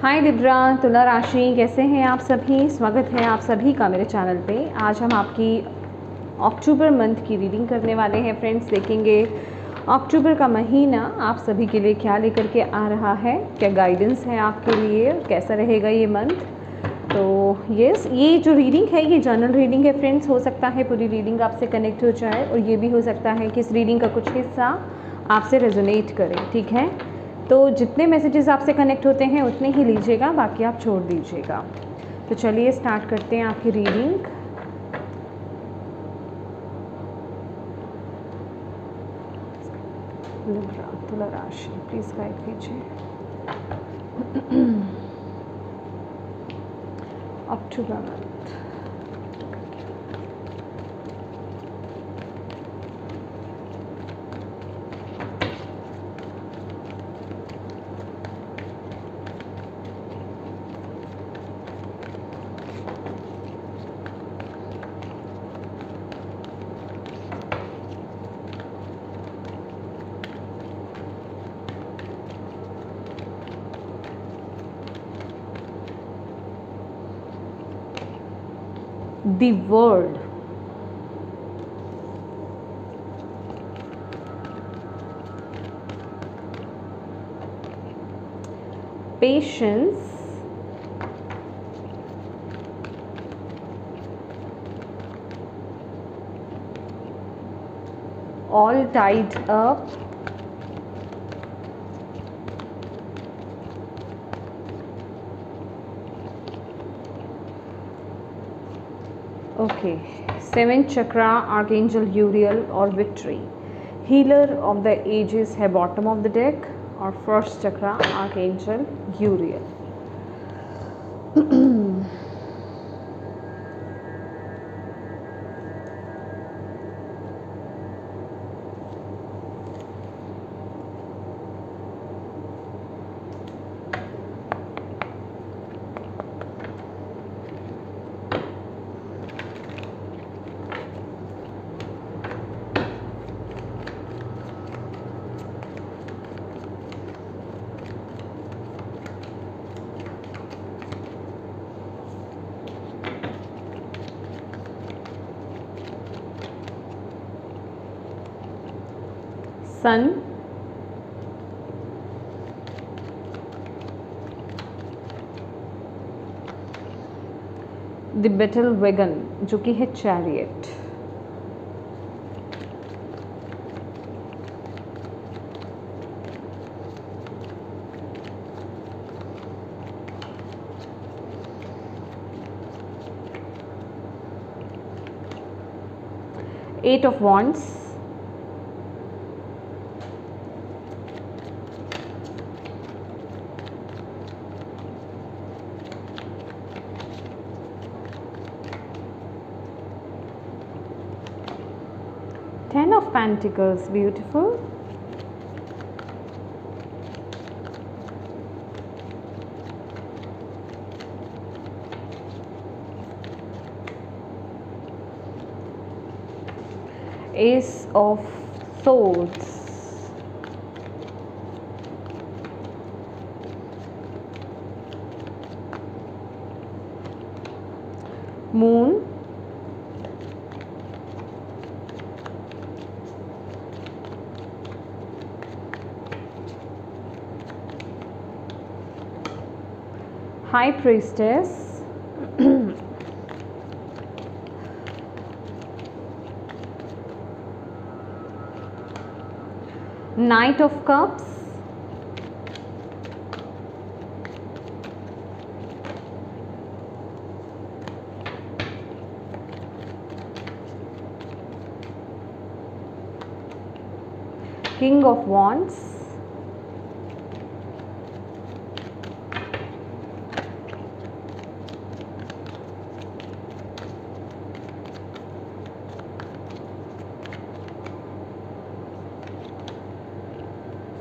हाय Libra, तुला राशि, कैसे हैं आप सभी। स्वागत है आप सभी का मेरे चैनल पे। आज हम आपकी अक्टूबर मंथ की रीडिंग करने वाले हैं फ्रेंड्स। देखेंगे अक्टूबर का महीना आप सभी के लिए क्या लेकर के आ रहा है, क्या गाइडेंस है आपके लिए, कैसा रहेगा ये मंथ। तो ये जो रीडिंग है ये जनरल रीडिंग है फ्रेंड्स। हो सकता है पूरी रीडिंग आपसे कनेक्ट हो जाए और ये भी हो सकता है कि इस रीडिंग का कुछ हिस्सा आपसे रेजोनेट करे, ठीक है। तो जितने मैसेजेस आपसे कनेक्ट होते हैं उतने ही लीजिएगा, बाकी आप छोड़ दीजिएगा। तो चलिए स्टार्ट करते हैं आपकी रीडिंग। तुला राशि प्लीज गाइड कीजिए। अक्टूबर month. The world. Patience. All tied up. Okay, 7th chakra, Archangel Uriel or Victory. Healer of the ages है bottom of the deck और first chakra Archangel Uriel. Sun, the battle wagon जो कि है chariot, Eight of Wands, Ten of Pentacles, beautiful, Ace of Swords, Moon, High Priestess, Knight of Cups, King of Wands,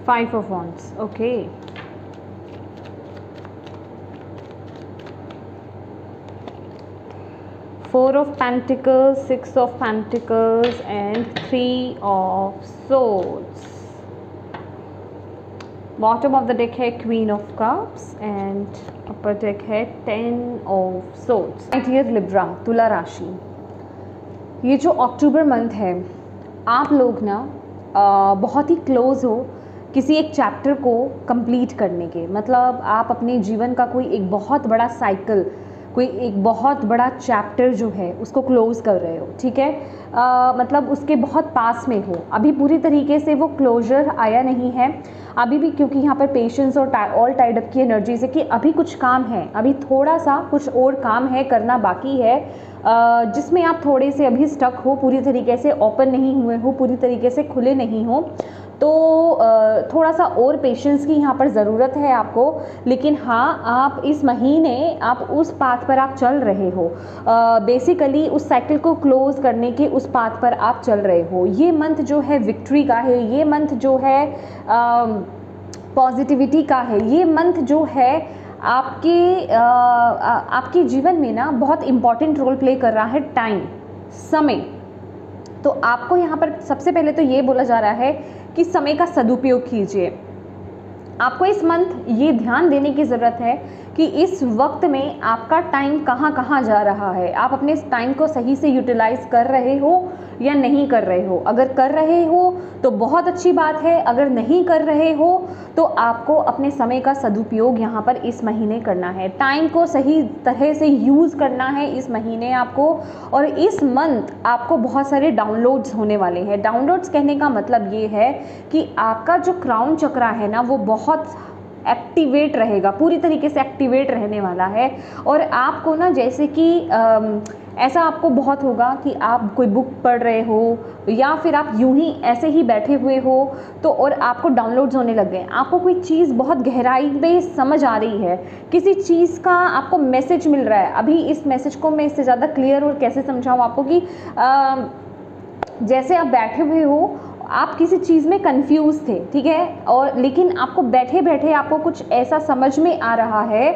Five of Wands. Okay. Four of Pentacles, Six of Pentacles and Three of Swords. Bottom of the deck है queen of cups and upper deck है 10 of swords. My dear Libra, तुला राशि, ये जो अक्टूबर month है आप लोग ना बहुत ही क्लोज हो किसी एक चैप्टर को कंप्लीट करने के। मतलब आप अपने जीवन का कोई एक बहुत बड़ा साइकिल, कोई एक बहुत बड़ा चैप्टर जो है उसको क्लोज़ कर रहे हो, ठीक है। मतलब उसके बहुत पास में हो। अभी पूरी तरीके से वो क्लोजर आया नहीं है अभी भी, क्योंकि यहाँ पर पेशेंस और ऑल टाइड अप की एनर्जी से कि अभी कुछ काम है, अभी थोड़ा सा कुछ और काम है, करना बाकी है, जिसमें आप थोड़े से अभी स्टक हो, पूरी तरीके से ओपन नहीं हुए हो, पूरी तरीके से खुले नहीं हो। तो थोड़ा सा और पेशेंस की यहाँ पर ज़रूरत है आपको। लेकिन हाँ, आप इस महीने आप उस पाथ पर आप चल रहे हो, बेसिकली उस साइकिल को क्लोज़ करने के उस पाथ पर आप चल रहे हो। ये मंथ जो है विक्ट्री का है, ये मंथ जो है पॉजिटिविटी का है, ये मंथ जो है आपके जीवन में ना बहुत इम्पॉर्टेंट रोल प्ले कर रहा है टाइम, समय। तो आपको यहाँ पर सबसे पहले तो ये बोला जा रहा है कि समय का सदुपयोग कीजिए। आपको इस मंथ ये ध्यान देने की ज़रूरत है कि इस वक्त में आपका टाइम कहाँ कहाँ जा रहा है, आप अपने इस टाइम को सही से यूटिलाइज़ कर रहे हो या नहीं कर रहे हो। अगर कर रहे हो तो बहुत अच्छी बात है, अगर नहीं कर रहे हो तो आपको अपने समय का सदुपयोग यहाँ पर इस महीने करना है, टाइम को सही तरह से यूज़ करना है इस महीने आपको। और इस मंथ आपको बहुत सारे डाउनलोड्स होने वाले हैं। डाउनलोड्स कहने का मतलब ये है कि आपका जो क्राउन चक्रा है ना वो बहुत एक्टिवेट रहेगा, पूरी तरीके से एक्टिवेट रहने वाला है। और आपको ना जैसे कि ऐसा आपको बहुत होगा कि आप कोई बुक पढ़ रहे हो या फिर आप यूं ही ऐसे ही बैठे हुए हो तो और आपको डाउनलोड्स होने लग गए, आपको कोई चीज़ बहुत गहराई में समझ आ रही है, किसी चीज़ का आपको मैसेज मिल रहा है। अभी इस मैसेज को मैं इससे ज़्यादा क्लियर और कैसे समझाऊँ आपको कि जैसे आप बैठे हुए हो, आप किसी चीज़ में कंफ्यूज थे, ठीक है, और लेकिन आपको बैठे बैठे आपको कुछ ऐसा समझ में आ रहा है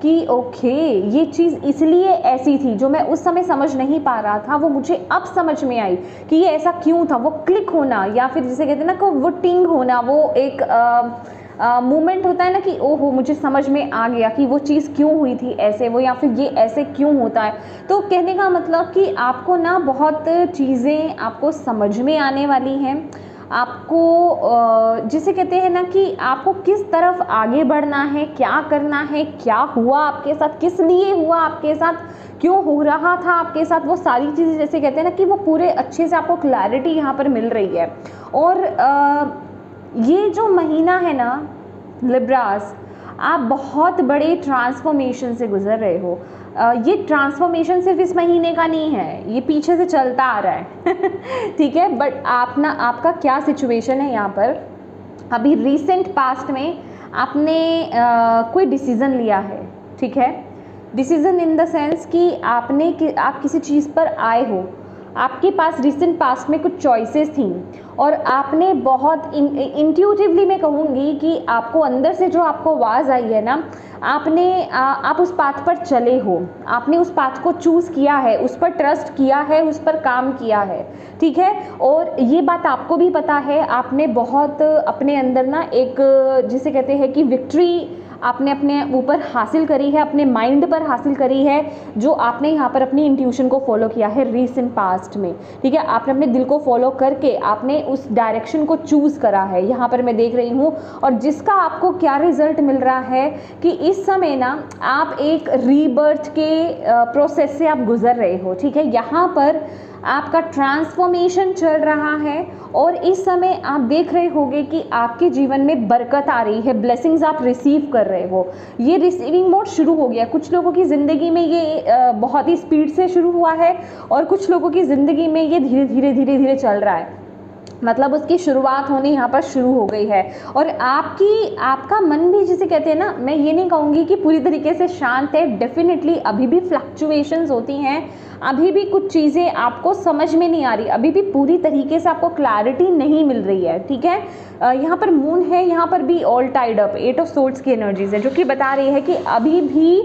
कि ओके ये चीज़ इसलिए ऐसी थी, जो मैं उस समय समझ नहीं पा रहा था वो मुझे अब समझ में आई कि ये ऐसा क्यों था। वो क्लिक होना या फिर जिसे कहते हैं ना कि वो टिंग होना, वो एक मोमेंट होता है ना कि ओहो मुझे समझ में आ गया कि वो चीज़ क्यों हुई थी ऐसे, वो या फिर ये ऐसे क्यों होता है। तो कहने का मतलब कि आपको ना बहुत चीज़ें आपको समझ में आने वाली हैं। आपको जिसे कहते हैं ना कि आपको किस तरफ आगे बढ़ना है, क्या करना है, क्या हुआ आपके साथ, किस लिए हुआ आपके साथ, क्यों हो रहा था आपके साथ, वो सारी चीज़ें जैसे कहते हैं ना कि वो पूरे अच्छे से आपको क्लैरिटी यहाँ पर मिल रही है। और ये जो महीना है ना लिब्रास, आप बहुत बड़े ट्रांसफॉर्मेशन से गुजर रहे हो। ये ट्रांसफॉर्मेशन सिर्फ इस महीने का नहीं है, ये पीछे से चलता आ रहा है ठीक है। बट आपका क्या सिचुएशन है यहाँ पर, अभी रिसेंट पास्ट में आपने कोई डिसीज़न लिया है, ठीक है। डिसीज़न इन द सेंस कि आप किसी चीज़ पर आए हो, आपके पास रिसेंट पास्ट में कुछ चॉइसेस थी और आपने बहुत इंट्यूटिवली मैं कहूँगी कि आपको अंदर से जो आपको आवाज़ आई है ना, आप उस पाथ पर चले हो, आपने उस पाथ को चूज़ किया है, उस पर ट्रस्ट किया है, उस पर काम किया है, ठीक है। और ये बात आपको भी पता है, आपने बहुत अपने अंदर ना एक जिसे कहते हैं कि विक्ट्री आपने अपने ऊपर हासिल करी है, अपने माइंड पर हासिल करी है, जो आपने यहाँ पर अपनी इंट्यूशन को फॉलो किया है रीसेंट पास्ट में, ठीक है। आपने अपने दिल को फॉलो करके आपने उस डायरेक्शन को चूज़ करा है, यहाँ पर मैं देख रही हूँ। और जिसका आपको क्या रिजल्ट मिल रहा है कि इस समय ना आप एक रीबर्थ के प्रोसेस से आप गुजर रहे हो, ठीक है। यहाँ पर आपका ट्रांसफॉर्मेशन चल रहा है और इस समय आप देख रहे होंगे कि आपके जीवन में बरकत आ रही है, ब्लेसिंग्स आप रिसीव कर रहे हो। ये रिसीविंग मोड शुरू हो गया। कुछ लोगों की ज़िंदगी में ये बहुत ही स्पीड से शुरू हुआ है और कुछ लोगों की ज़िंदगी में ये धीरे धीरे चल रहा है, मतलब उसकी शुरुआत होनी यहाँ पर शुरू हो गई है। और आपका मन भी जिसे कहते हैं ना, मैं ये नहीं कहूँगी कि पूरी तरीके से शांत है, डेफिनेटली अभी भी फ्लक्चुएशंस होती हैं, अभी भी कुछ चीज़ें आपको समझ में नहीं आ रही, अभी भी पूरी तरीके से आपको क्लैरिटी नहीं मिल रही है, ठीक है। यहाँ पर मून है, यहाँ पर भी all tied up, 8 of swords की एनर्जीज है, जो कि बता रही है कि अभी भी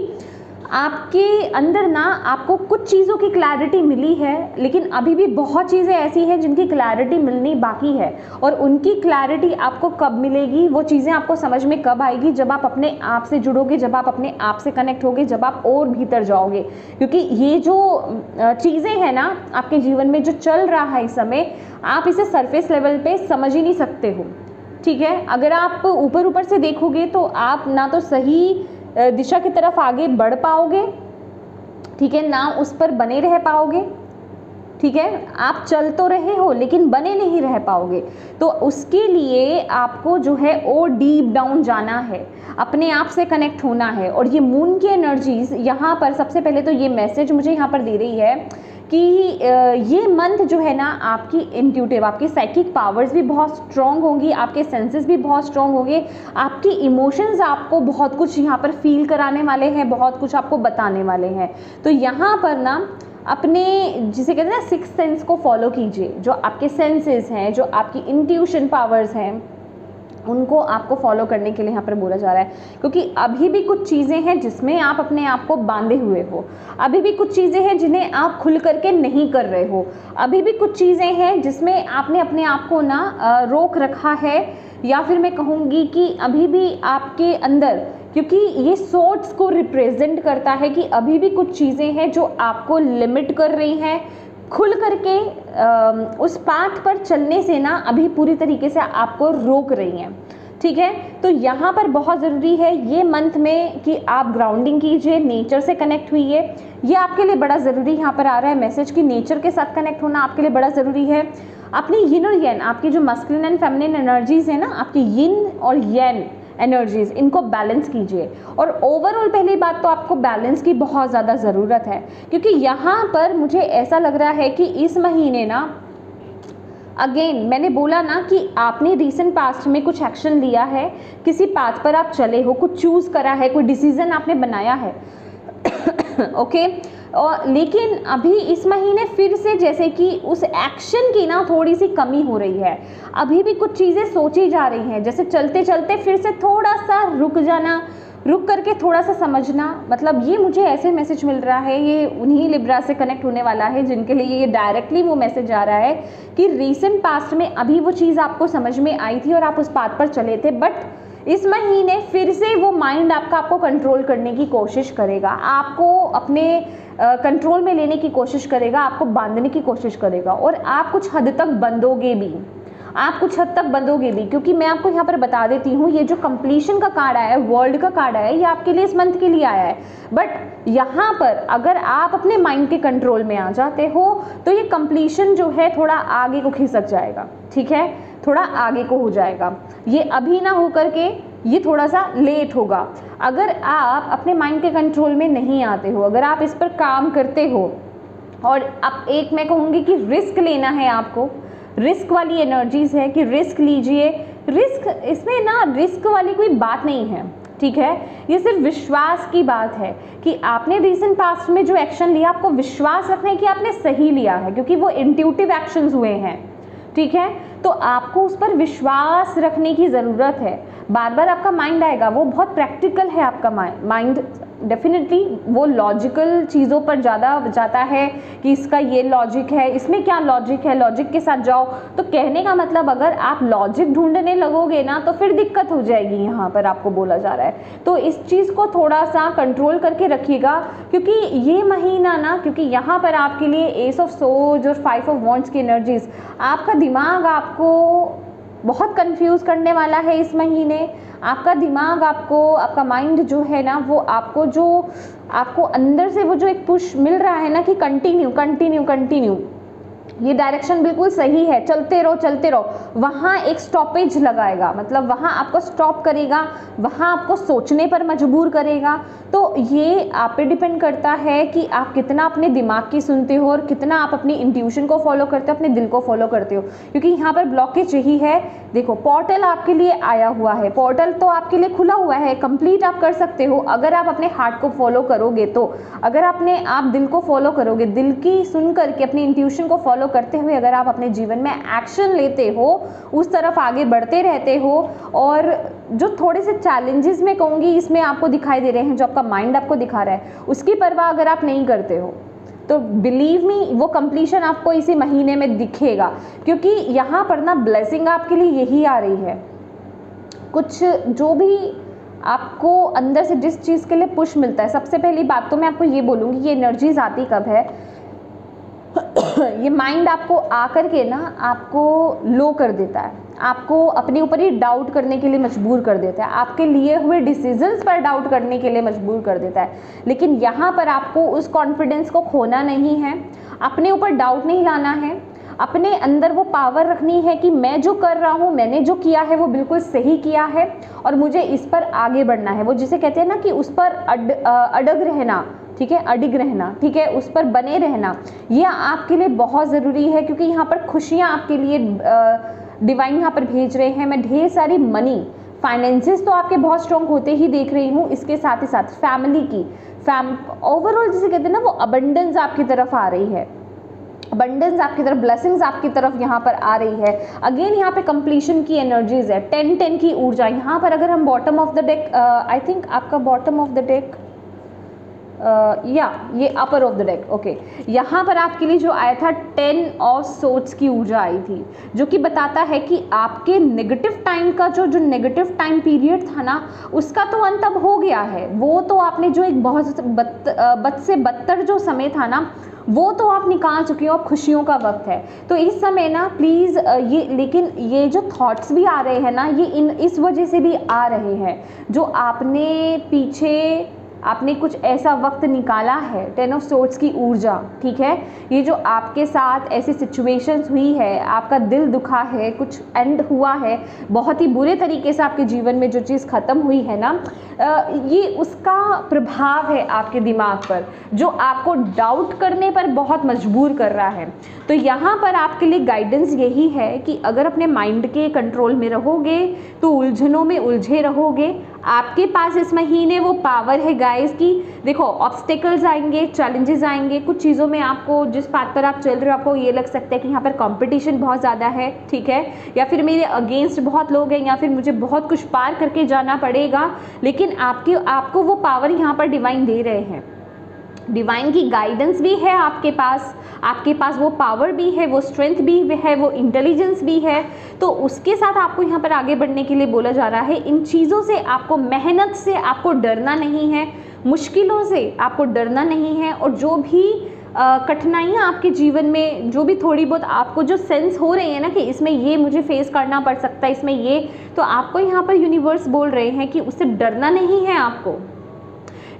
आपके अंदर ना आपको कुछ चीज़ों की क्लैरिटी मिली है, लेकिन अभी भी बहुत चीज़ें ऐसी हैं जिनकी क्लैरिटी मिलनी बाकी है। और उनकी क्लैरिटी आपको कब मिलेगी, वो चीज़ें आपको समझ में कब आएगी, जब आप अपने आप से जुड़ोगे, जब आप अपने आप से कनेक्ट होगे, जब आप और भीतर जाओगे। क्योंकि ये जो चीज़ें हैं ना आपके जीवन में जो चल रहा है इस समय, आप इसे सरफेस लेवल पे समझ ही नहीं सकते हो, ठीक है। अगर आप ऊपर ऊपर से देखोगे तो आप ना तो सही दिशा की तरफ आगे बढ़ पाओगे, ठीक है, ना उस पर बने रह पाओगे, ठीक है। आप चल तो रहे हो लेकिन बने नहीं रह पाओगे। तो उसके लिए आपको जो है और डीप डाउन जाना है, अपने आप से कनेक्ट होना है। और ये मून की एनर्जीज यहाँ पर सबसे पहले तो ये मैसेज मुझे यहाँ पर दे रही है कि ये मंथ जो है ना आपकी इंट्यूटिव, आपकी साइकिक पावर्स भी बहुत स्ट्रॉन्ग होंगी, आपके सेंसेस भी बहुत स्ट्रॉन्ग होंगे, आपकी इमोशंस आपको बहुत कुछ यहाँ पर फील कराने वाले हैं, बहुत कुछ आपको बताने वाले हैं। तो यहाँ पर ना अपने जिसे कहते हैं ना सिक्स सेंस को फॉलो कीजिए। जो आपके सेंसेस हैं, जो आपकी इंट्यूशन पावर्स हैं, उनको आपको फॉलो करने के लिए यहाँ पर बोला जा रहा है। क्योंकि अभी भी कुछ चीज़ें हैं जिसमें आप अपने आप को बांधे हुए हो, अभी भी कुछ चीज़ें हैं जिन्हें आप खुल करके नहीं कर रहे हो, अभी भी कुछ चीज़ें हैं जिसमें आपने अपने आप को ना रोक रखा है, या फिर मैं कहूँगी कि अभी भी आपके अंदर, क्योंकि ये सोर्ट्स को रिप्रेजेंट करता है कि अभी भी कुछ चीज़ें हैं जो आपको लिमिट कर रही हैं, खुल करके उस पाथ पर चलने से ना अभी पूरी तरीके से आपको रोक रही हैं, ठीक है। तो यहाँ पर बहुत ज़रूरी है ये मंथ में कि आप ग्राउंडिंग कीजिए, नेचर से कनेक्ट हुइए। ये आपके लिए बड़ा ज़रूरी यहाँ पर आ रहा है मैसेज कि नेचर के साथ कनेक्ट होना आपके लिए बड़ा ज़रूरी है। अपनी यिन और यन, आपकी जो मस्कुलिन एंड फेमिनिन एनर्जीज है ना, आपकी यिन और यन एनर्जीज, इनको बैलेंस कीजिए। और ओवरऑल पहली बात तो आपको बैलेंस की बहुत ज़्यादा ज़रूरत है, क्योंकि यहाँ पर मुझे ऐसा लग रहा है कि इस महीने ना, अगेन मैंने बोला ना कि आपने रीसेंट पास्ट में कुछ एक्शन लिया है, किसी पाथ पर आप चले हो, कुछ चूज़ करा है, कोई डिसीजन आपने बनाया है ओके। और लेकिन अभी इस महीने फिर से जैसे कि उस एक्शन की ना थोड़ी सी कमी हो रही है, अभी भी कुछ चीज़ें सोची जा रही हैं, जैसे चलते चलते फिर से थोड़ा सा रुक जाना, रुक करके थोड़ा सा समझना। मतलब ये मुझे ऐसे मैसेज मिल रहा है, ये उन्हीं लिब्रा से कनेक्ट होने वाला है जिनके लिए ये डायरेक्टली वो मैसेज आ रहा है कि रीसेंट पास्ट में अभी वो चीज़ आपको समझ में आई थी और आप उस पाथ पर चले थे, बट इस महीने फिर से वो माइंड आपको कंट्रोल करने की कोशिश करेगा, आपको अपने कंट्रोल में लेने की कोशिश करेगा, आपको बांधने की कोशिश करेगा। और आप कुछ हद तक बंधोगे भी, आप कुछ हद तक बंधोगे भी, क्योंकि मैं आपको यहाँ पर बता देती हूँ, ये जो कंप्लीशन का कार्ड आया है, वर्ल्ड का कार्ड आया है, ये आपके लिए इस मंथ के लिए आया है। बट यहाँ पर अगर आप अपने माइंड के कंट्रोल में आ जाते हो तो ये कंप्लीशन जो है थोड़ा आगे को खिसक जाएगा, ठीक है, थोड़ा आगे को हो जाएगा। ये अभी ना हो करके ये थोड़ा सा लेट होगा। अगर आप अपने माइंड के कंट्रोल में नहीं आते हो, अगर आप इस पर काम करते हो, और अब एक मैं कहूँगी कि रिस्क लेना है आपको, रिस्क वाली एनर्जीज है कि रिस्क लीजिए। रिस्क, इसमें ना रिस्क वाली कोई बात नहीं है, ठीक है, ये सिर्फ विश्वास की बात है कि आपने रीसेंट पास्ट में जो एक्शन लिया, आपको विश्वास रखना है कि आपने सही लिया है, क्योंकि वो इंट्यूटिव एक्शंस हुए हैं, ठीक है। तो आपको उस पर विश्वास रखने की ज़रूरत है। बार बार आपका माइंड आएगा, वो बहुत प्रैक्टिकल है आपका माइंड, डेफिनेटली वो लॉजिकल चीज़ों पर ज़्यादा जाता है कि इसका ये लॉजिक है, इसमें क्या लॉजिक है, लॉजिक के साथ जाओ। तो कहने का मतलब अगर आप लॉजिक ढूंढने लगोगे ना तो फिर दिक्कत हो जाएगी, यहाँ पर आपको बोला जा रहा है। तो इस चीज़ को थोड़ा सा कंट्रोल करके रखिएगा, क्योंकि ये महीना ना, क्योंकि यहाँ पर आपके लिए एस ऑफ सोर्ड्स और 5 ऑफ वॉन्ड्स की एनर्जीज, आपका दिमाग आपको बहुत कंफ्यूज करने वाला है इस महीने। आपका दिमाग आपको, आपका माइंड जो है ना, वो आपको जो आपको अंदर से वो जो एक पुश मिल रहा है ना कि कंटिन्यू कंटिन्यू कंटिन्यू, ये डायरेक्शन बिल्कुल सही है, चलते रहो चलते रहो, वहाँ एक स्टॉपेज लगाएगा, मतलब वहाँ आपको स्टॉप करेगा, वहाँ आपको सोचने पर मजबूर करेगा। तो ये आप पे डिपेंड करता है कि आप कितना अपने दिमाग की सुनते हो और कितना आप अपनी इंट्यूशन को फॉलो करते हो, अपने दिल को फॉलो करते हो। क्योंकि यहाँ पर ब्लॉकेज यही है, देखो पोर्टल आपके लिए आया हुआ है, पोर्टल तो आपके लिए खुला हुआ है, कंप्लीट आप कर सकते हो अगर आप अपने हार्ट को फॉलो करोगे। तो अगर आपने आप दिल को फॉलो करोगे, दिल की सुन करके अपनी इंट्यूशन को फॉलो फॉलो करते हुए अगर आप अपने जीवन में एक्शन लेते हो, उस तरफ आगे बढ़ते रहते हो, और जो थोड़े से चैलेंजेस मैं कहूँगी इसमें आपको दिखाई दे रहे हैं, जो आपका माइंड आपको दिखा रहा है, उसकी परवाह अगर आप नहीं करते हो तो बिलीव मी वो कंप्लीशन आपको इसी महीने में दिखेगा, क्योंकि यहाँ पर ना ब्लेसिंग आपके लिए यही आ रही है। कुछ जो भी आपको अंदर से जिस चीज़ के लिए पुश मिलता है, सबसे पहली बात तो मैं आपको ये बोलूँगी, ये एनर्जीज आती कब है, ये माइंड आपको आकर के ना आपको लो कर देता है, आपको अपने ऊपर ही डाउट करने के लिए मजबूर कर देता है, आपके लिए हुए डिसीजंस पर डाउट करने के लिए मजबूर कर देता है। लेकिन यहाँ पर आपको उस कॉन्फिडेंस को खोना नहीं है, अपने ऊपर डाउट नहीं लाना है, अपने अंदर वो पावर रखनी है कि मैं जो कर रहा हूँ, मैंने जो किया है वो बिल्कुल सही किया है और मुझे इस पर आगे बढ़ना है। वो जिसे कहते हैं ना कि उस पर अडग रहना, ठीक है, अडिग रहना, ठीक है, उस पर बने रहना, ये आपके लिए बहुत ज़रूरी है, क्योंकि यहाँ पर खुशियाँ आपके लिए डिवाइन यहाँ पर भेज रहे हैं। मैं ढेर सारी मनी, फाइनेंसेस तो आपके बहुत स्ट्रॉन्ग होते ही देख रही हूँ, इसके साथ ही साथ फैमिली की ओवरऑल जिसे कहते हैं ना वो अबंडेंस आपकी तरफ आ रही है, अबंडेंस आपकी तरफ, ब्लेसिंग्स आपकी तरफ यहाँ पर आ रही है। अगेन यहाँ पे कंप्लीशन की एनर्जीज है, 10-10 की ऊर्जा यहाँ पर। अगर हम bottom of the deck, I think आपका बॉटम ऑफ द डेक या ये अपर ऑफ द डेक, ओके, यहाँ पर आपके लिए जो आया था 10 ऑफ सोर्ड्स की ऊर्जा आई थी, जो कि बताता है कि आपके नेगेटिव टाइम का जो नेगेटिव टाइम पीरियड था ना, उसका तो अंत अब हो गया है। वो तो आपने जो एक बहुत बद से बदतर जो समय था ना, वो तो आप निकाल चुके हो, अब खुशियों का वक्त है। तो इस समय ना प्लीज़ लेकिन ये जो थॉट्स भी आ रहे हैं ना, ये इस वजह से भी आ रहे हैं, जो आपने पीछे आपने कुछ ऐसा वक्त निकाला है, 10 ऑफ सोर्ड्स की ऊर्जा, ठीक है, ये जो आपके साथ ऐसी सिचुएशंस हुई है, आपका दिल दुखा है, कुछ एंड हुआ है, बहुत ही बुरे तरीके से आपके जीवन में जो चीज़ ख़त्म हुई है ना, ये उसका प्रभाव है आपके दिमाग पर, जो आपको डाउट करने पर बहुत मजबूर कर रहा है। तो यहाँ पर आपके लिए गाइडेंस यही है कि अगर अपने माइंड के कंट्रोल में रहोगे तो उलझनों में उलझे रहोगे। आपके पास इस महीने वो पावर है गाइस की, देखो ऑब्स्टेकल्स आएंगे, चैलेंजेस आएंगे, कुछ चीज़ों में आपको जिस पाथ पर आप चल रहे हो आपको ये लग सकता है कि यहाँ पर कंपटीशन बहुत ज़्यादा है, ठीक है, या फिर मेरे अगेंस्ट बहुत लोग हैं, या फिर मुझे बहुत कुछ पार करके जाना पड़ेगा। लेकिन आपको वो पावर यहाँ पर डिवाइन दे रहे हैं, डिवाइन की गाइडेंस भी है आपके पास वो पावर भी है, वो स्ट्रेंथ भी है, वो इंटेलिजेंस भी है। तो उसके साथ आपको यहाँ पर आगे बढ़ने के लिए बोला जा रहा है। इन चीज़ों से आपको, मेहनत से आपको डरना नहीं है, मुश्किलों से आपको डरना नहीं है, और जो भी कठिनाइयाँ आपके जीवन में जो भी थोड़ी बहुत आपको जो सेंस हो रही है ना कि इसमें ये मुझे फेस करना पड़ सकता है, इसमें ये, तो आपको यहाँ पर यूनिवर्स बोल रहे हैं कि उससे डरना नहीं है आपको।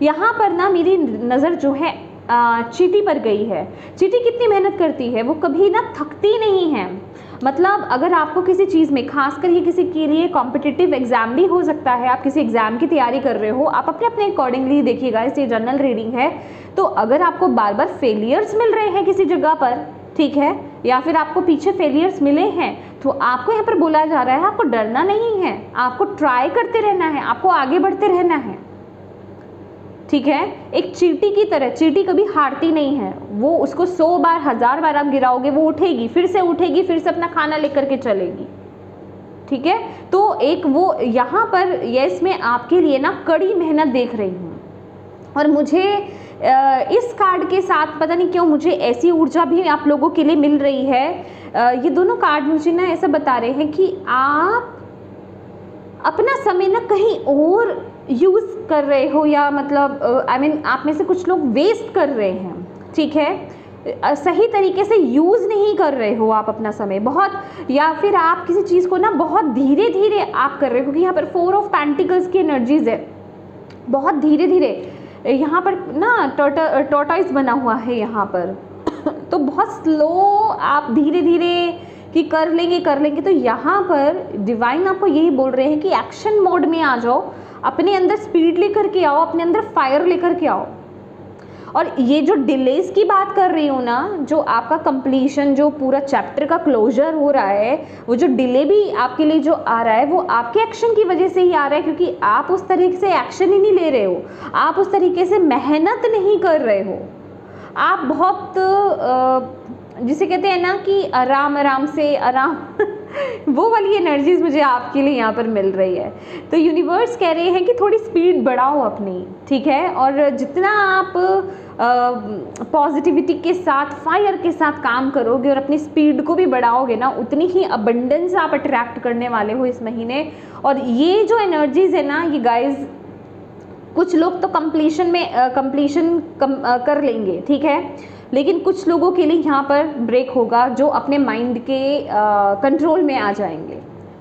यहाँ पर ना मेरी नज़र जो है चींटी पर गई है। चींटी कितनी मेहनत करती है, वो कभी ना थकती नहीं है। मतलब अगर आपको किसी चीज़ में, खासकर ये किसी के लिए कॉम्पिटिटिव एग्जाम भी हो सकता है, आप किसी एग्जाम की तैयारी कर रहे हो, आप अपने अपने अकॉर्डिंगली देखिएगा, ये जनरल रीडिंग है। तो अगर आपको बार बार फेलियर्स मिल रहे हैं किसी जगह पर, ठीक है, या फिर आपको पीछे फेलियर्स मिले हैं, तो आपको यहाँ पर बोला जा रहा है आपको डरना नहीं है, आपको ट्राई करते रहना है, आपको आगे बढ़ते रहना है, ठीक है। एक चींटी की तरह, चींटी कभी हारती नहीं है, वो उसको 100 बार 1000 बार आप गिराओगे, वो उठेगी, फिर से उठेगी, फिर से अपना खाना लेकर के चलेगी, ठीक है। तो एक वो यहाँ पर यस मैं आपके लिए ना कड़ी मेहनत देख रही हूँ, और मुझे इस कार्ड के साथ पता नहीं क्यों मुझे ऐसी ऊर्जा भी आप लोगों के लिए मिल रही है। ये दोनों कार्ड मुझे ना ऐसा बता रहे हैं कि आप अपना समय ना कहीं और यूज़ कर रहे हो, या मतलब आई मीन आप में से कुछ लोग वेस्ट कर रहे हैं, ठीक है, सही तरीके से यूज़ नहीं कर रहे हो आप अपना समय बहुत, या फिर आप किसी चीज़ को ना बहुत धीरे धीरे आप कर रहे हो, क्योंकि यहाँ पर 4 ऑफ पेंटिकल्स की एनर्जीज है, बहुत धीरे धीरे यहाँ पर ना टॉर्टॉइस बना हुआ है यहाँ पर तो बहुत स्लो आप धीरे धीरे कि कर लेंगे। तो यहाँ पर डिवाइन आपको यही बोल रहे हैं कि एक्शन मोड में आ जाओ, अपने अंदर स्पीड लेकर के आओ, अपने अंदर फायर लेकर के आओ। और ये जो डिलेज की बात कर रही हूँ ना, जो आपका कंप्लीशन, जो पूरा चैप्टर का क्लोजर हो रहा है, वो जो डिले भी आपके लिए जो आ रहा है वो आपके एक्शन की वजह से ही आ रहा है, क्योंकि आप उस तरीके से एक्शन ही नहीं ले रहे हो, आप उस तरीके से मेहनत नहीं कर रहे हो, आप बहुत जिसे कहते हैं ना कि आराम आराम से आराम वो वाली एनर्जीज मुझे आपके लिए यहाँ पर मिल रही है। तो यूनिवर्स कह रहे हैं कि थोड़ी स्पीड बढ़ाओ अपनी, ठीक है, और जितना आप पॉजिटिविटी के साथ, फायर के साथ काम करोगे और अपनी स्पीड को भी बढ़ाओगे ना, उतनी ही अबंडेंस आप अट्रैक्ट करने वाले हो इस महीने। और ये जो एनर्जीज है ना, ये गाइज कुछ लोग तो कंप्लीशन कर लेंगे, ठीक है, लेकिन कुछ लोगों के लिए यहाँ पर ब्रेक होगा जो अपने माइंड के कंट्रोल में आ जाएंगे,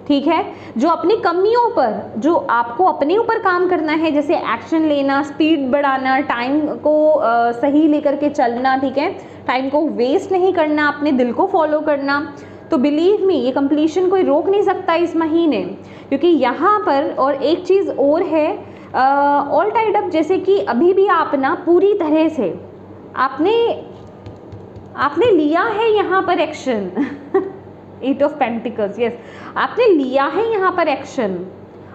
ठीक है, जो अपनी कमियों पर, जो आपको अपने ऊपर काम करना है, जैसे एक्शन लेना, स्पीड बढ़ाना, टाइम को सही लेकर के चलना, ठीक है, टाइम को वेस्ट नहीं करना, अपने दिल को फॉलो करना, तो बिलीव मी ये कंप्लीशन कोई रोक नहीं सकता इस महीने, क्योंकि यहाँ पर और एक चीज़ और है, ऑल टाइड अप, जैसे कि अभी भी आप ना पूरी तरह से आपने लिया है यहाँ पर एक्शन 8 ऑफ पेंटिकल्स, यस, आपने लिया है यहाँ पर एक्शन,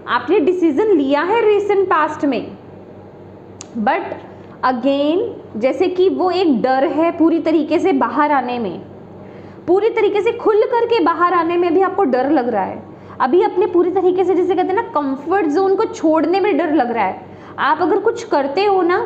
आपने डिसीजन लिया है रिसेंट पास्ट में, बट अगेन जैसे कि वो एक डर है पूरी तरीके से बाहर आने में, पूरी तरीके से खुल करके बाहर आने में भी आपको डर लग रहा है। अभी अपने पूरी तरीके से, जैसे कहते हैं ना, कंफर्ट जोन को छोड़ने में डर लग रहा है। आप अगर कुछ करते हो ना,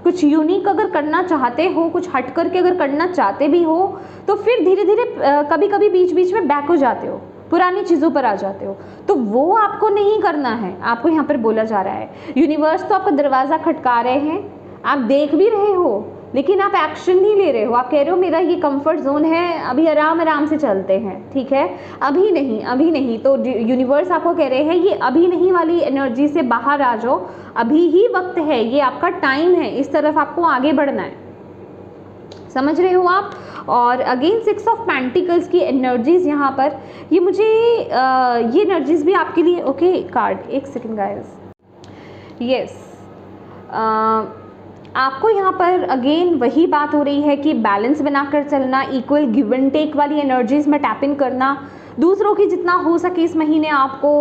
कुछ यूनिक अगर करना चाहते हो, कुछ हट करके अगर करना चाहते भी हो, तो फिर धीरे धीरे कभी कभी बीच बीच में बैक हो जाते हो, पुरानी चीज़ों पर आ जाते हो, तो वो आपको नहीं करना है। आपको यहाँ पर बोला जा रहा है, यूनिवर्स तो आपका दरवाज़ा खटका रहे हैं, आप देख भी रहे हो, लेकिन आप एक्शन नहीं ले रहे हो। आप कह रहे हो मेरा ये कंफर्ट जोन है, अभी आराम आराम से चलते हैं, ठीक है, अभी नहीं अभी नहीं। तो यूनिवर्स आपको कह रहे हैं ये अभी नहीं वाली एनर्जी से बाहर आ जाओ, अभी ही वक्त है, ये आपका टाइम है, इस तरफ आपको आगे बढ़ना है, समझ रहे हो आप। और अगेन 6 ऑफ पेंटिकल्स की एनर्जीज यहाँ पर, ये मुझे ये एनर्जीज भी आपके लिए, ओके कार्ड, एक सेकेंड गाइस, यस, आपको यहाँ पर अगेन वही बात हो रही है कि बैलेंस बनाकर चलना, इक्वल गिव एंड टेक वाली एनर्जीज में टैप इन करना, दूसरों की जितना हो सके इस महीने आपको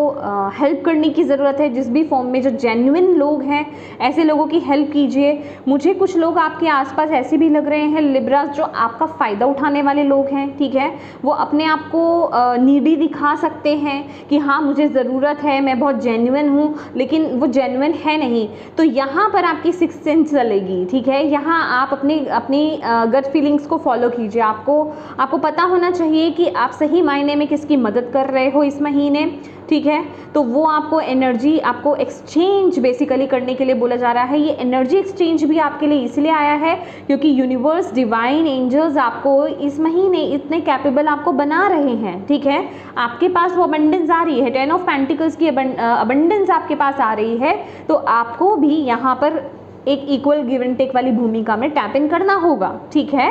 हेल्प करने की ज़रूरत है, जिस भी फॉर्म में। जो जेन्युइन लोग हैं ऐसे लोगों की हेल्प कीजिए। मुझे कुछ लोग आपके आसपास ऐसे भी लग रहे हैं लिब्रास, जो आपका फ़ायदा उठाने वाले लोग हैं, ठीक है, वो अपने आप को नीडी दिखा सकते हैं कि हाँ मुझे ज़रूरत है, मैं बहुत जेन्युइन हूँ, लेकिन वो जेन्युइन है नहीं, तो यहाँ पर आपकी सिक्स्थ सेंस चलेगी, ठीक है। यहाँ आप अपनी गट फीलिंग्स को फॉलो कीजिए। आपको पता होना चाहिए कि आप सही मायने में किसकी मदद कर रहे हो इस महीने, ठीक है। तो वो आपको एनर्जी, आपको एक्सचेंज बेसिकली करने के लिए बोला जा रहा है। ये एनर्जी एक्सचेंज भी आपके लिए इसलिए आया है क्योंकि यूनिवर्स, डिवाइन एंजल्स आपको इस महीने इतने कैपेबल आपको बना रहे हैं, ठीक है। आपके पास वो अबंडेंस आ रही है, 10 ऑफ पेंटिकल्स की अबंडेंस आपके पास आ रही है, तो आपको भी यहाँ पर एक इक्वल गिव एंड टेक वाली भूमिका में टैप इन करना होगा, ठीक है।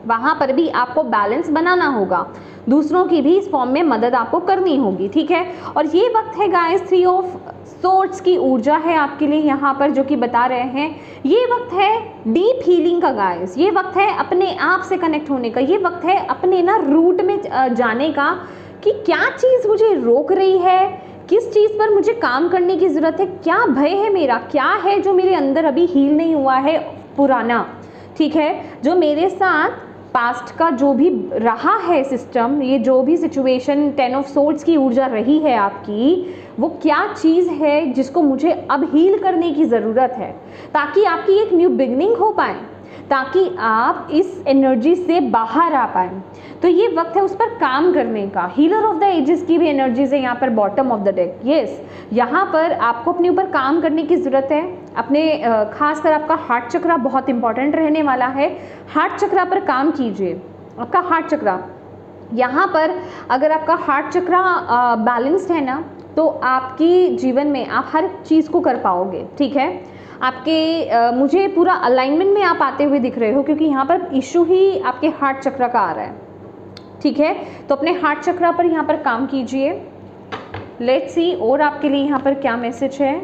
वहाँ पर भी आपको बैलेंस बनाना होगा, दूसरों की भी इस फॉर्म में मदद आपको करनी होगी, ठीक है। और ये वक्त है गाइस 3 ऑफ सोर्ड्स की ऊर्जा है आपके लिए यहाँ पर, जो कि बता रहे हैं ये वक्त है डीप हीलिंग का गाइस, ये वक्त है अपने आप से कनेक्ट होने का, ये वक्त है अपने ना रूट में जाने का कि क्या चीज़ मुझे रोक रही है, किस चीज़ पर मुझे काम करने की ज़रूरत है, क्या भय है मेरा, क्या है जो मेरे अंदर अभी हील नहीं हुआ है पुराना, ठीक है, जो मेरे साथ पास्ट का जो भी रहा है सिस्टम, ये जो भी सिचुएशन 10 ऑफ सोर्ड्स की ऊर्जा रही है आपकी, वो क्या चीज़ है जिसको मुझे अब हील करने की ज़रूरत है, ताकि आपकी एक न्यू बिगनिंग हो पाए, ताकि आप इस एनर्जी से बाहर आ पाए। तो ये वक्त है उस पर काम करने का। हीलर ऑफ द एजेस की भी एनर्जीज है यहाँ पर bottom of the deck, yes. यहाँ पर आपको अपने ऊपर काम करने की ज़रूरत है, अपने खासकर आपका हार्ट चक्रा बहुत इंपॉर्टेंट रहने वाला है। हार्ट चक्रा पर काम कीजिए। आपका हार्ट चक्रा, यहाँ पर अगर आपका हार्ट चक्रा बैलेंस्ड है ना, तो आपकी जीवन में आप हर चीज़ को कर पाओगे, ठीक है। आपके मुझे पूरा अलाइनमेंट में आप आते हुए दिख रहे हो, क्योंकि यहाँ पर इशू ही आपके हार्ट चक्रा का आ रहा है, ठीक है। तो अपने हार्ट चक्रा पर यहाँ पर काम कीजिए। लेट्स सी और आपके लिए यहाँ पर क्या मैसेज है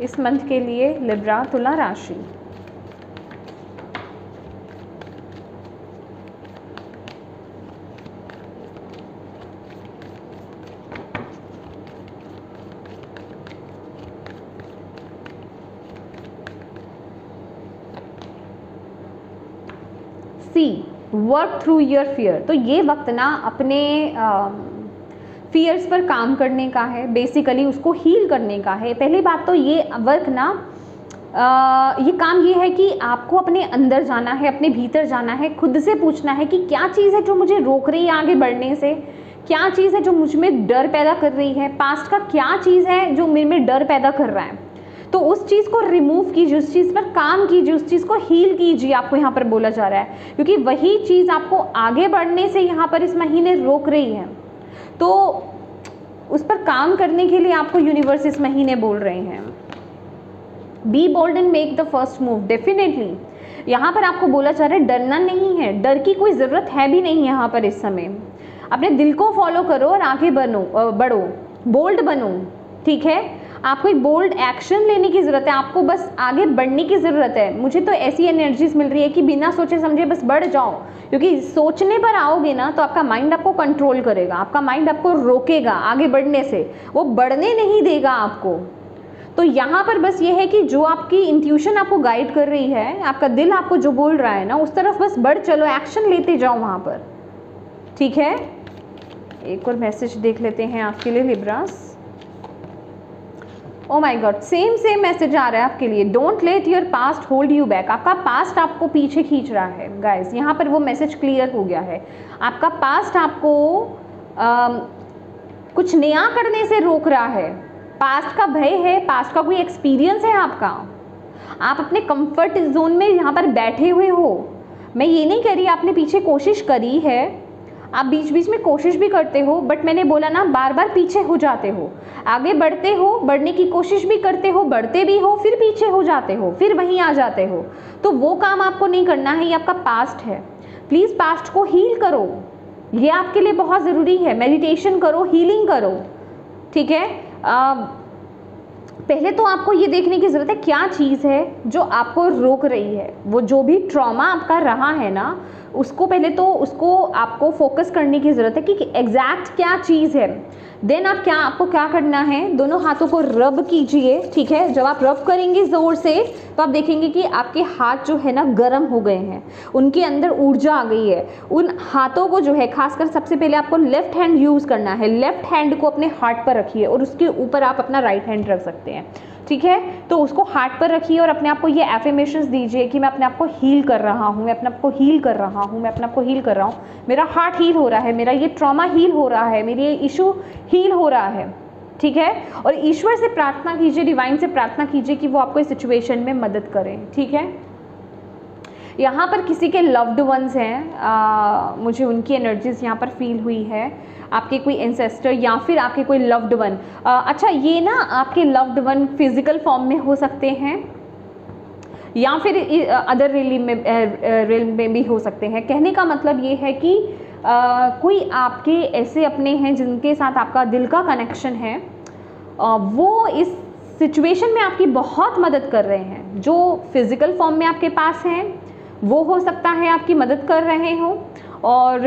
इस मंथ के लिए लिब्रा तुला राशि। Work through your fear. तो ये वक्त ना अपने फियर्स पर काम करने का है, बेसिकली उसको हील करने का है। पहली बात तो ये वर्क ना ये काम ये है कि आपको अपने अंदर जाना है, अपने भीतर जाना है, खुद से पूछना है कि क्या चीज़ है जो मुझे रोक रही है आगे बढ़ने से, क्या चीज़ है जो मुझ में डर पैदा कर रही है, पास्ट का क्या चीज़ है जो मेरे में डर पैदा कर रहा है। तो उस चीज़ को रिमूव कीजिए, उस चीज़ पर काम कीजिए, उस चीज़ को हील कीजिए, आपको यहाँ पर बोला जा रहा है, क्योंकि वही चीज़ आपको आगे बढ़ने से यहाँ पर इस महीने रोक रही है। तो उस पर काम करने के लिए आपको यूनिवर्स इस महीने बोल रहे हैं, be bold and make the first move. Definitely यहाँ पर आपको बोला जा रहा है डरना नहीं है, डर की कोई ज़रूरत है भी नहीं यहाँ पर इस समय। अपने दिल को फॉलो करो और आगे बढ़ो, बोल्ड बनो, ठीक है। आपको एक बोल्ड एक्शन लेने की ज़रूरत है, आपको बस आगे बढ़ने की ज़रूरत है। मुझे तो ऐसी एनर्जीज मिल रही है कि बिना सोचे समझे बस बढ़ जाओ, क्योंकि सोचने पर आओगे ना तो आपका माइंड आपको कंट्रोल करेगा, आपका माइंड आपको रोकेगा आगे बढ़ने से, वो बढ़ने नहीं देगा आपको। तो यहाँ पर बस ये है कि जो आपकी इंट्यूशन आपको गाइड कर रही है, आपका दिल आपको जो बोल रहा है ना, उस तरफ बस बढ़ चलो, एक्शन लेते जाओ वहाँ पर, ठीक है। एक और मैसेज देख लेते हैं आपके लिए Libras. Oh my God, same message आ रहा है आपके लिए। Don't let your past hold you back. आपका पास्ट आपको पीछे खींच रहा है गाइस, यहाँ पर वो मैसेज क्लियर हो गया है। आपका पास्ट आपको कुछ नया करने से रोक रहा है, पास्ट का भय है, पास्ट का कोई एक्सपीरियंस है आपका, आप अपने कंफर्ट जोन में यहाँ पर बैठे हुए हो। मैं ये नहीं कह रही आपने पीछे कोशिश करी है, आप बीच बीच में कोशिश भी करते हो, बट मैंने बोला ना बार बार पीछे हो जाते हो। आगे बढ़ते हो, बढ़ने की कोशिश भी करते हो, बढ़ते भी हो, फिर पीछे हो जाते हो, फिर वहीं आ जाते हो। तो वो काम आपको नहीं करना है, ये आपका पास्ट है। प्लीज़ पास्ट को हील करो, ये आपके लिए बहुत ज़रूरी है। मेडिटेशन करो, हीलिंग करो, ठीक है। पहले तो आपको ये देखने की ज़रूरत है क्या चीज़ है जो आपको रोक रही है। वो जो भी ट्रॉमा आपका रहा है ना, उसको पहले तो उसको आपको फोकस करने की ज़रूरत है कि एग्जैक्ट क्या चीज़ है। देन आपको क्या करना है, दोनों हाथों को रब कीजिए, ठीक है। जब आप रब करेंगे ज़ोर से तो आप देखेंगे कि आपके हाथ जो है ना गर्म हो गए हैं, उनके अंदर ऊर्जा आ गई है। उन हाथों को जो है, खासकर सबसे पहले आपको लेफ़्ट हैंड यूज़ करना है। लेफ़्ट हैंड को अपने हार्ट पर रखिए और उसके ऊपर आप अपना राइट हैंड रख सकते हैं, ठीक है। तो उसको हार्ट पर रखिए और अपने आप को ये एफर्मेशंस दीजिए कि मैं अपने आप को हील कर रहा हूँ, मैं अपने आप को हील कर रहा हूँ, मैं अपने आप को हील कर रहा हूँ। मेरा हार्ट हील हो रहा है, मेरा ये ट्रॉमा हील हो रहा है, मेरी ये इशू हील हो रहा है, ठीक है। और ईश्वर से प्रार्थना कीजिए, डिवाइन से प्रार्थना कीजिए कि वो आपको इस सिचुएशन में मदद करें, ठीक है। यहाँ पर किसी के लव्ड वंस हैं, मुझे उनकी एनर्जीज यहाँ पर फील हुई है। आपके कोई एंसेस्टर या फिर आपके कोई लव्ड वन। अच्छा, ये ना आपके लव्ड वन फिजिकल फॉर्म में हो सकते हैं या फिर अदर रियल्म में भी हो सकते हैं। कहने का मतलब ये है कि कोई आपके ऐसे अपने हैं जिनके साथ आपका दिल का कनेक्शन है, वो इस सिचुएशन में आपकी बहुत मदद कर रहे हैं। जो फिजिकल फॉर्म में आपके पास हैं वो हो सकता है आपकी मदद कर रहे हों, और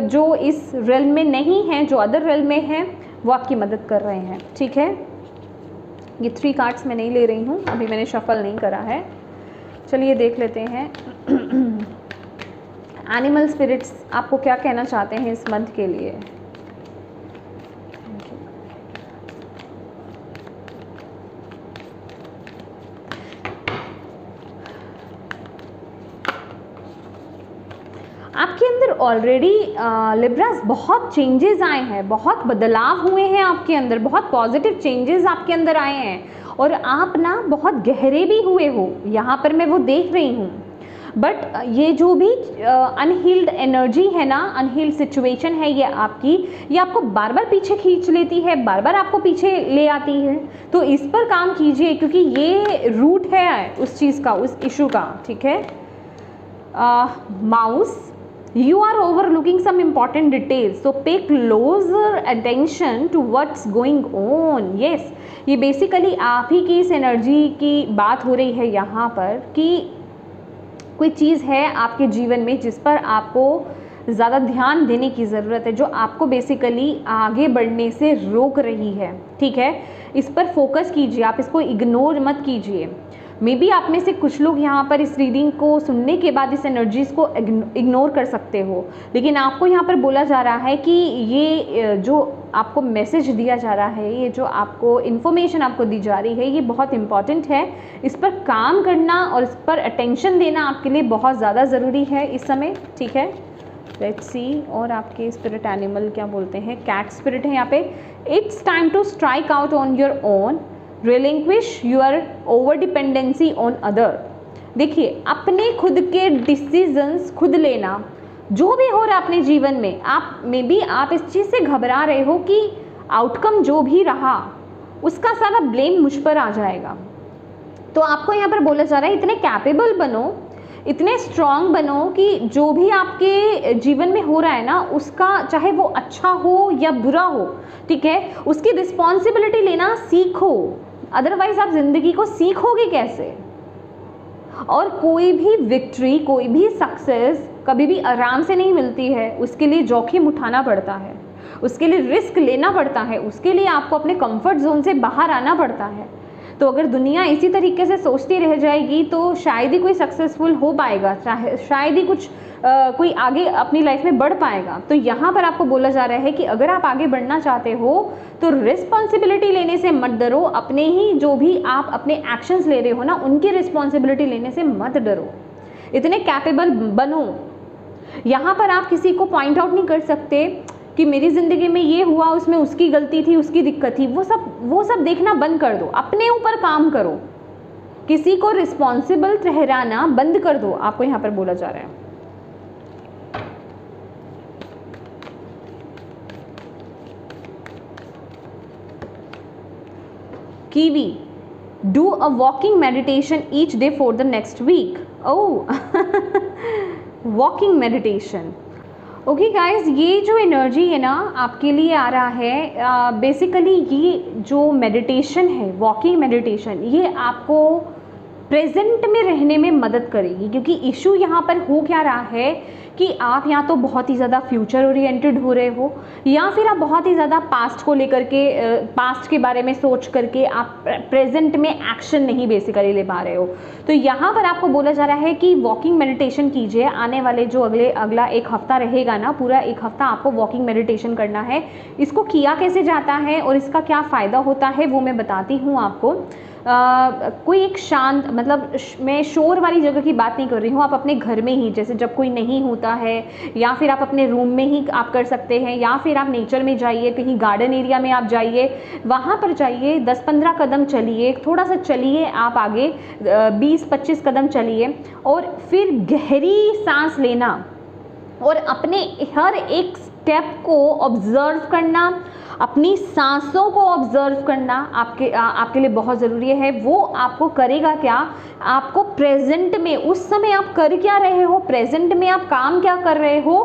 जो इस रेल्म में नहीं हैं, जो अदर रेल्म में हैं, वो आपकी मदद कर रहे हैं, ठीक है। ये 3 कार्ड्स मैं नहीं ले रही हूँ, अभी मैंने शफल नहीं करा है। चलिए देख लेते हैं एनिमल स्पिरिट्स आपको क्या कहना चाहते हैं इस मंथ के लिए। आपके अंदर ऑलरेडी लिब्रास बहुत चेंजेस आए हैं, बहुत बदलाव हुए हैं आपके अंदर, बहुत पॉजिटिव चेंजेस आपके अंदर आए हैं, और आप ना बहुत गहरे भी हुए हो, यहाँ पर मैं वो देख रही हूँ। बट ये जो भी अनहील्ड एनर्जी है ना, अनहील्ड सिचुएशन है ये आपकी, ये आपको बार बार पीछे खींच लेती है, बार बार आपको पीछे ले आती है। तो इस पर काम कीजिए, क्योंकि ये रूट है उस चीज़ का, उस इशू का, ठीक है। Mouse, you are overlooking some important details, so pay closer attention to what's going on. Yes, ये बेसिकली आप ही की इस एनर्जी की बात हो रही है यहाँ पर कि कोई चीज़ है आपके जीवन में जिस पर आपको ज़्यादा ध्यान देने की ज़रूरत है, जो आपको बेसिकली आगे बढ़ने से रोक रही है, ठीक है। इस पर फोकस कीजिए, आप इसको इग्नोर मत कीजिए। मे बी आप में से कुछ लोग यहाँ पर इस रीडिंग को सुनने के बाद इस एनर्जीज़ को इग्नोर कर सकते हो, लेकिन आपको यहाँ पर बोला जा रहा है कि ये जो आपको मैसेज दिया जा रहा है, ये जो आपको इन्फॉर्मेशन आपको दी जा रही है, ये बहुत इंपॉर्टेंट है। इस पर काम करना और इस पर अटेंशन देना आपके लिए बहुत ज़्यादा ज़रूरी है इस समय, ठीक है। लेट्स सी, और आपके स्पिरिट एनिमल क्या बोलते हैं। कैट स्पिरिट है यहाँ पे। It's time to strike out on your own, relinquish your over dependency on other. देखिए, अपने खुद के डिसीजंस खुद लेना, जो भी हो रहा है अपने जीवन में, आप मे बी आप इस चीज़ से घबरा रहे हो कि आउटकम जो भी रहा उसका सारा ब्लेम मुझ पर आ जाएगा। तो आपको यहाँ पर बोला जा रहा है इतने कैपेबल बनो, इतने स्ट्रांग बनो कि जो भी आपके जीवन में हो रहा है ना, उसका चाहे वो अच्छा हो या बुरा हो, ठीक है, उसकी रिस्पॉन्सिबिलिटी लेना सीखो। अदरवाइज आप ज़िंदगी को सीखोगे कैसे। और कोई भी विक्ट्री, कोई भी सक्सेस कभी भी आराम से नहीं मिलती है। उसके लिए जोखिम उठाना पड़ता है, उसके लिए रिस्क लेना पड़ता है, उसके लिए आपको अपने कंफर्ट जोन से बाहर आना पड़ता है। तो अगर दुनिया इसी तरीके से सोचती रह जाएगी तो शायद ही कोई सक्सेसफुल हो पाएगा, शायद ही कोई आगे अपनी लाइफ में बढ़ पाएगा। तो यहाँ पर आपको बोला जा रहा है कि अगर आप आगे बढ़ना चाहते हो तो रिस्पॉन्सिबिलिटी लेने से मत डरो। अपने ही जो भी आप अपने एक्शंस ले रहे हो ना, उनकी रिस्पॉन्सिबिलिटी लेने से मत डरो। इतने कैपेबल बनो। यहाँ पर आप किसी को पॉइंट आउट नहीं कर सकते कि मेरी ज़िंदगी में ये हुआ, उसमें उसकी गलती थी, उसकी दिक्कत थी। वो सब देखना बंद कर दो, अपने ऊपर काम करो। किसी को रिस्पॉन्सिबल ठहराना बंद कर दो, आपको यहाँ पर बोला जा रहा है। Kiwi, do a walking meditation each day for the next week. Oh, walking meditation. Okay guys, ये जो एनर्जी है ना आपके लिए आ रहा है, बेसिकली ये जो मेडिटेशन है, वॉकिंग मेडिटेशन, ये आपको प्रेजेंट में रहने में मदद करेगी। क्योंकि इशू यहाँ पर हो क्या रहा है कि आप या तो बहुत ही ज़्यादा फ्यूचर ओरिएंटेड हो रहे हो, या फिर आप बहुत ही ज़्यादा पास्ट को लेकर के, पास्ट के बारे में सोच करके आप प्रेजेंट में एक्शन नहीं बेसिकली ले पा रहे हो। तो यहाँ पर आपको बोला जा रहा है कि वॉकिंग मेडिटेशन कीजिए। आने वाले जो अगला एक हफ्ता रहेगा ना, पूरा एक हफ्ता आपको वॉकिंग मेडिटेशन करना है। इसको किया कैसे जाता है और इसका क्या फ़ायदा होता है वो मैं बताती हूँ आपको। कोई एक शांत, मतलब मैं शोर वाली जगह की बात नहीं कर रही हूँ। आप अपने घर में ही, जैसे जब कोई नहीं होता है, या फिर आप अपने रूम में ही आप कर सकते हैं, या फिर आप नेचर में जाइए, कहीं गार्डन एरिया में आप जाइए, वहाँ पर जाइए, 10-15 कदम चलिए, थोड़ा सा चलिए आप आगे, 20-25 कदम चलिए, और फिर गहरी सांस लेना और अपने हर एक स्टेप को ऑब्जर्व करना, अपनी सांसों को ऑब्जर्व करना आपके लिए बहुत ज़रूरी है। वो आपको करेगा क्या, आपको प्रेजेंट में, उस समय आप कर क्या रहे हो, प्रेजेंट में आप काम क्या कर रहे हो,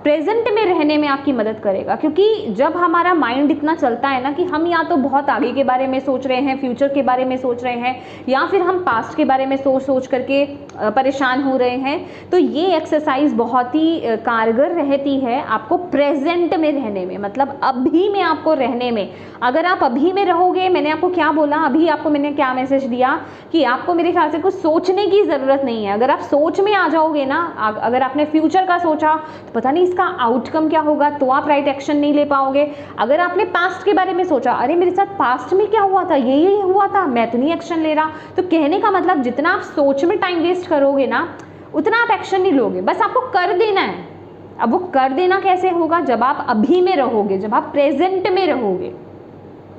प्रेजेंट में रहने में आपकी मदद करेगा। क्योंकि जब हमारा माइंड इतना चलता है ना कि हम या तो बहुत आगे के बारे में सोच रहे हैं, फ्यूचर के बारे में सोच रहे हैं, या फिर हम पास्ट के बारे में सोच करके परेशान हो रहे हैं, तो ये एक्सरसाइज बहुत ही कारगर रहती है आपको प्रेजेंट में रहने में, मतलब अभी में आपको रहने में। अगर आप अभी में रहोगे, मैंने आपको क्या बोला, अभी आपको मैंने क्या मैसेज दिया कि आपको मेरे ख्याल से कुछ सोचने की ज़रूरत नहीं है। अगर आप सोच में आ जाओगे ना, अगर आपने फ्यूचर का सोचा तो पता नहीं इसका आउटकम क्या होगा, तो आप राइट एक्शन नहीं ले पाओगे। अगर आपने पास्ट के बारे में सोचा, अरे मेरे साथ पास्ट में क्या हुआ था, ये हुआ था, मैं तो नहीं एक्शन ले रहा, तो कहने का मतलब जितना आप सोच में टाइम वेस्ट करोगे ना, उतना आप एक्शन नहीं लोगे, बस आपको कर देना है। अब वो कर देना कैसे होगा, जब आप अभी में रहोगे, जब आप प्रेजेंट में रहोगे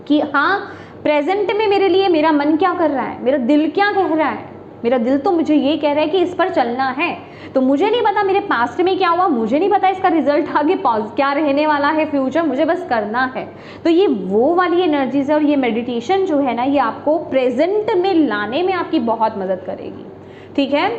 कि हाँ प्रेजेंट में मेरे लिए मेरा मन क्या कर रहा है, मेरा दिल क्या कह रहा है। मेरा दिल तो मुझे ये कह रहा है कि इस पर चलना है, तो मुझे नहीं पता मेरे पास्ट में क्या हुआ, मुझे नहीं पता इसका रिजल्ट आगे क्या रहने वाला है फ्यूचर, मुझे बस करना है। तो ये वो वाली एनर्जीज है, और ये मेडिटेशन जो है ना, ये आपको प्रेजेंट में लाने में आपकी बहुत मदद करेगी, ठीक है।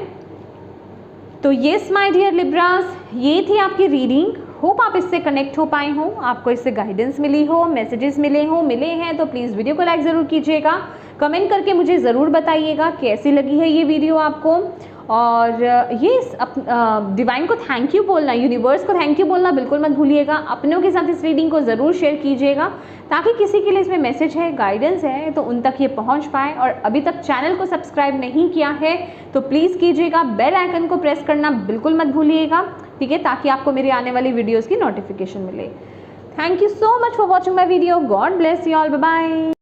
तो येस माय डियर लिब्रास, ये थी आपकी रीडिंग। होप आप इससे कनेक्ट हो पाए हो, आपको इससे गाइडेंस मिली हो, मैसेजेस मिले हैं तो प्लीज़ वीडियो को लाइक ज़रूर कीजिएगा, कमेंट करके मुझे ज़रूर बताइएगा कैसी लगी है ये वीडियो आपको। और ये डिवाइन को थैंक यू बोलना, यूनिवर्स को थैंक यू बोलना बिल्कुल मत भूलिएगा। अपनों के साथ इस रीडिंग को ज़रूर शेयर कीजिएगा ताकि किसी के लिए इसमें मैसेज है, गाइडेंस है तो उन तक ये पहुंच पाए। और अभी तक चैनल को सब्सक्राइब नहीं किया है तो प्लीज़ कीजिएगा, बेल आइकन को प्रेस करना बिल्कुल मत भूलिएगा, ठीक है, ताकि आपको मेरी आने वाली वीडियोज़ की नोटिफिकेशन मिले। Thank you so much for watching my video. God bless you all, bye bye.